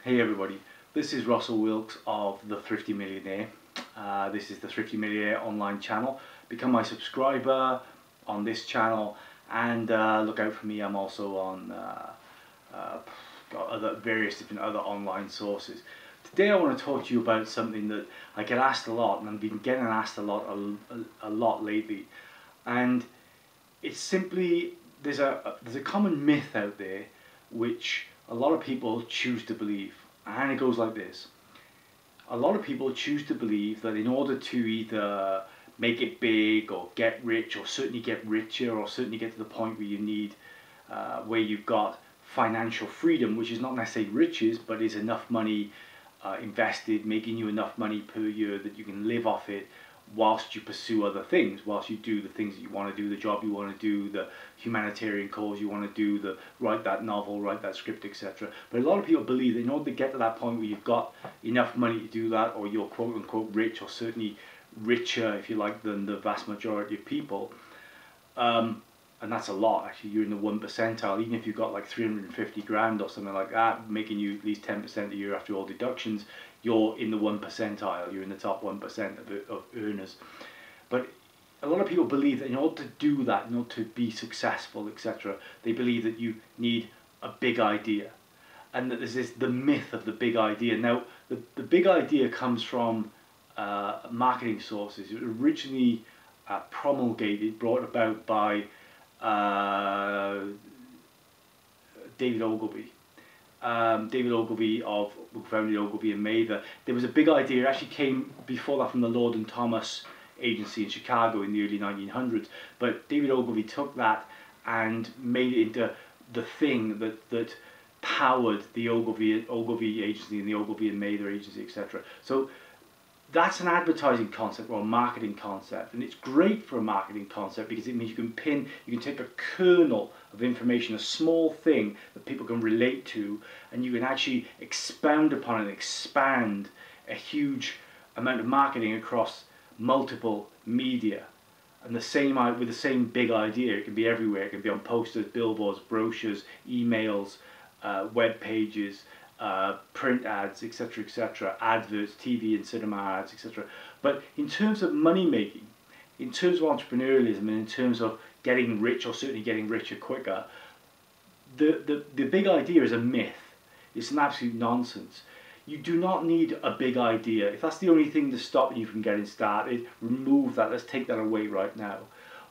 Hey everybody, this is Russell Wilks of the Thrifty Millionaire. This is the Thrifty Millionaire online channel. Become my subscriber on this channel and look out for me. I'm also on got various different other online sources. Today I want to talk to you about something that I get asked a lot, and I've been getting asked a lot lately. And it's simply, there's a common myth out there which a lot of people choose to believe, and it goes like this. A lot of people choose to believe that in order to either make it big or get rich, or certainly get richer, or certainly get to the point where you need where you've got financial freedom, which is not necessarily riches, but is enough money invested, making you enough money per year that you can live off it whilst you pursue other things, whilst you do the things that you want to do, the job you want to do, the humanitarian cause you want to do, the write that novel, write that script, etc. But a lot of people believe that in order to get to that point where you've got enough money to do that, or you're quote unquote rich, or certainly richer if you like than the vast majority of people, and that's a lot actually, you're in the 1 percentile. Even if you've got like 350 grand or something like that, making you at least 10% a year after all deductions, you're in the 1 percentile, you're in the top 1% of earners. But a lot of people believe that in order to do that, in order to be successful, etc., they believe that you need a big idea, and that there's the myth of the big idea. Now, the big idea comes from marketing sources. It was originally brought about by David Ogilvy. David Ogilvy who founded Ogilvy and Mather. There was a big idea. It actually came before that from the Lord and Thomas agency in Chicago in the early 1900s. But David Ogilvy took that and made it into the thing that powered the Ogilvy agency and the Ogilvy and Mather agency, etc. So that's an advertising concept or a marketing concept, and it's great for a marketing concept because it means you can take a kernel of information, a small thing that people can relate to, and you can actually expound upon it, expand a huge amount of marketing across multiple media. And with the same big idea, it can be everywhere. It can be on posters, billboards, brochures, emails, web pages, print ads, etc., adverts, TV and cinema ads, etc. But in terms of money making, in terms of entrepreneurialism, and in terms of getting rich, or certainly getting richer quicker, the big idea is a myth. It's an absolute nonsense. You do not need a big idea. If that's the only thing to stop you from getting started, remove that. Let's take that away right now.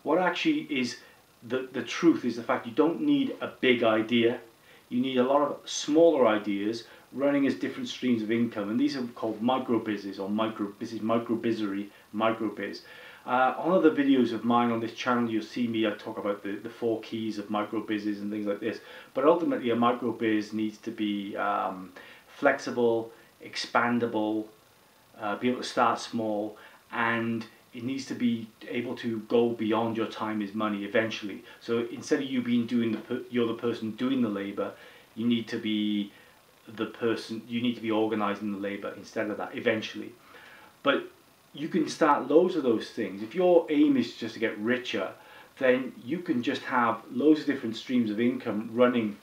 What actually is the truth is the fact you don't need a big idea. You need a lot of smaller ideas running as different streams of income, and these are called microbizzes, or microbizzery, microbiz. On other videos of mine on this channel, you'll see me, I talk about the 4 keys of microbizzes and things like this. But ultimately, a microbiz needs to be flexible, expandable, be able to start small, and it needs to be able to go beyond your time is money eventually. So instead of you being you're the person doing the labor, you need to be organizing the labor instead of that eventually. But you can start loads of those things. If your aim is just to get richer, then you can just have loads of different streams of income running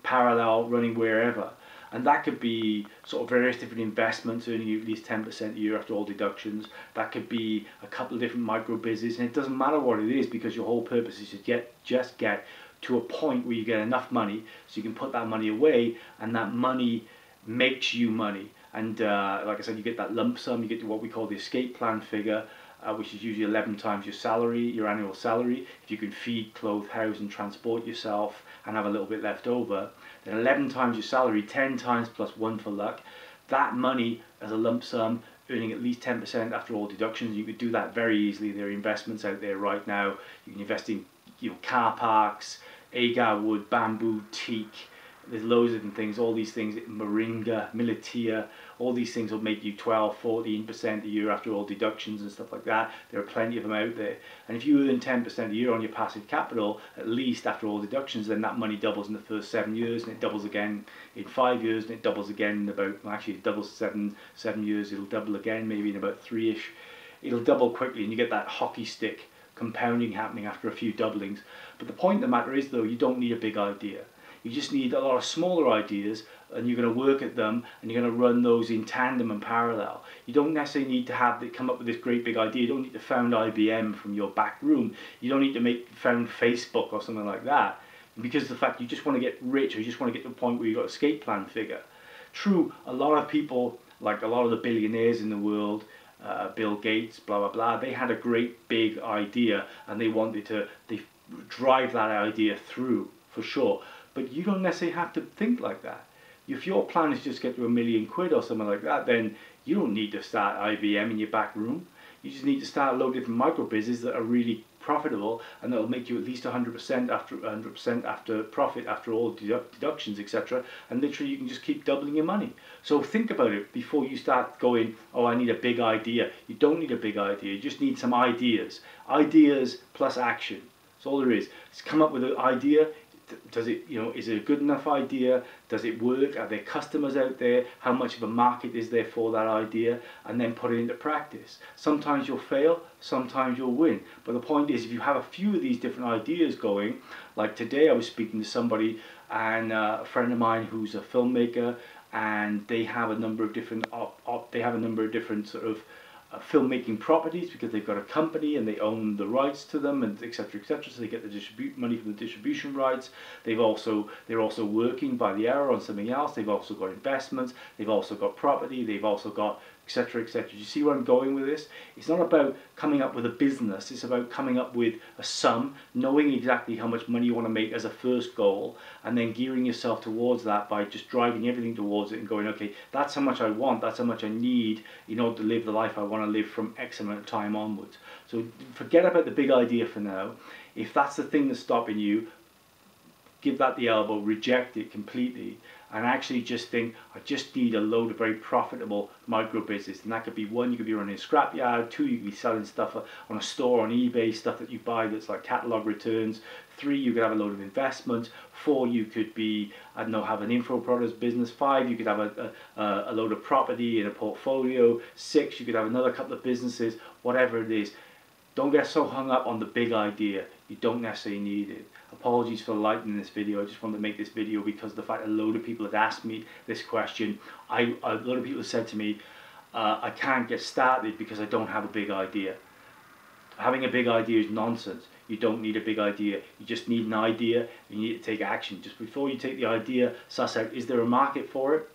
parallel, running wherever. And that could be sort of various different investments earning you at least 10% a year after all deductions. That could be a couple of different micro businesses, and it doesn't matter what it is, because your whole purpose is to just get to a point where you get enough money so you can put that money away, and that money makes you money. And like I said, you get that lump sum, you get to what we call the escape plan figure, which is usually 11 times your salary, your annual salary. If you can feed, clothe, house and transport yourself and have a little bit left over, then 11 times your salary, 10 times plus 1 for luck. That money as a lump sum, earning at least 10% after all deductions. You could do that very easily. There are investments out there right now. You can invest in car parks, agar wood, bamboo, teak. There's loads of different things, all these things, moringa, militia, all these things will make you 12, 14% a year after all deductions and stuff like that. There are plenty of them out there. And if you earn 10% a year on your passive capital, at least after all deductions, then that money doubles in the first 7 years, and it doubles again in 5 years, and it doubles again in about, actually it doubles 7 years, it'll double again maybe in about 3-ish. It'll double quickly, and you get that hockey stick compounding happening after a few doublings. But the point of the matter is, though, you don't need a big idea. You just need a lot of smaller ideas, and you're going to work at them, and you're going to run those in tandem and parallel. You don't necessarily need to come up with this great big idea. You don't need to found IBM from your back room. You don't need to found Facebook or something like that, because of the fact you just want to get rich, or you just want to get to the point where you've got a escape plan figure. True, a lot of people, like a lot of the billionaires in the world, Bill Gates, blah blah blah, they had a great big idea and they wanted to drive that idea through, for sure. But you don't necessarily have to think like that. If your plan is just get to £1 million or something like that, then you don't need to start IBM in your back room. You just need to start a load of different micro-businesses that are really profitable, and that'll make you at least 100% after profit, after all deductions, etc. And literally you can just keep doubling your money. So think about it before you start going, oh, I need a big idea. You don't need a big idea. You just need some ideas. Ideas plus action. That's all there is. Just come up with an idea. Does it, is it a good enough idea? Does it work? Are there customers out there? How much of a market is there for that idea? And then put it into practice. Sometimes you'll fail, sometimes you'll win. But the point is, if you have a few of these different ideas going, like today I was speaking to somebody, and a friend of mine who's a filmmaker, and they have a number of different sort of filmmaking properties, because they've got a company and they own the rights to them, and etc, etc, so they get the money from the distribution rights. They're also working by the hour on something else. They've also got investments, they've also got property, they've also got etc, etc. Do you see where I'm going with this? It's not about coming up with a business, it's about coming up with a sum, knowing exactly how much money you want to make as a first goal, and then gearing yourself towards that by just driving everything towards it and going, okay, that's how much I want, that's how much I need in order to live the life I want to live from X amount of time onwards. So forget about the big idea for now. If that's the thing that's stopping you, give that the elbow, reject it completely, and actually just think, I just need a load of very profitable micro business. And that could be, one, you could be running a scrapyard; two, you could be selling stuff on a store on eBay, stuff that you buy that's like catalog returns; three, you could have a load of investments; four, you could be, I don't know, have an info products business; five, you could have a load of property in a portfolio; six, you could have another couple of businesses, whatever it is. Don't get so hung up on the big idea. You don't necessarily need it. Apologies for lightening this video. I just wanted to make this video because the fact that a load of people had asked me this question. A lot of people have said to me, I can't get started because I don't have a big idea. Having a big idea is nonsense. You don't need a big idea. You just need an idea, and you need to take action. Just before you take the idea, suss out, is there a market for it?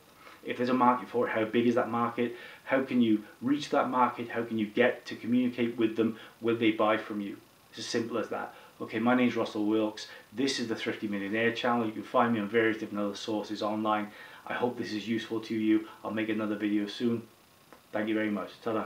If there's a market for it, how big is that market? How can you reach that market? How can you get to communicate with them? Will they buy from you? It's as simple as that. Okay, my name's Russell Wilks. This is the Thrifty Millionaire channel. You can find me on various different other sources online. I hope this is useful to you. I'll make another video soon. Thank you very much. Ta-da.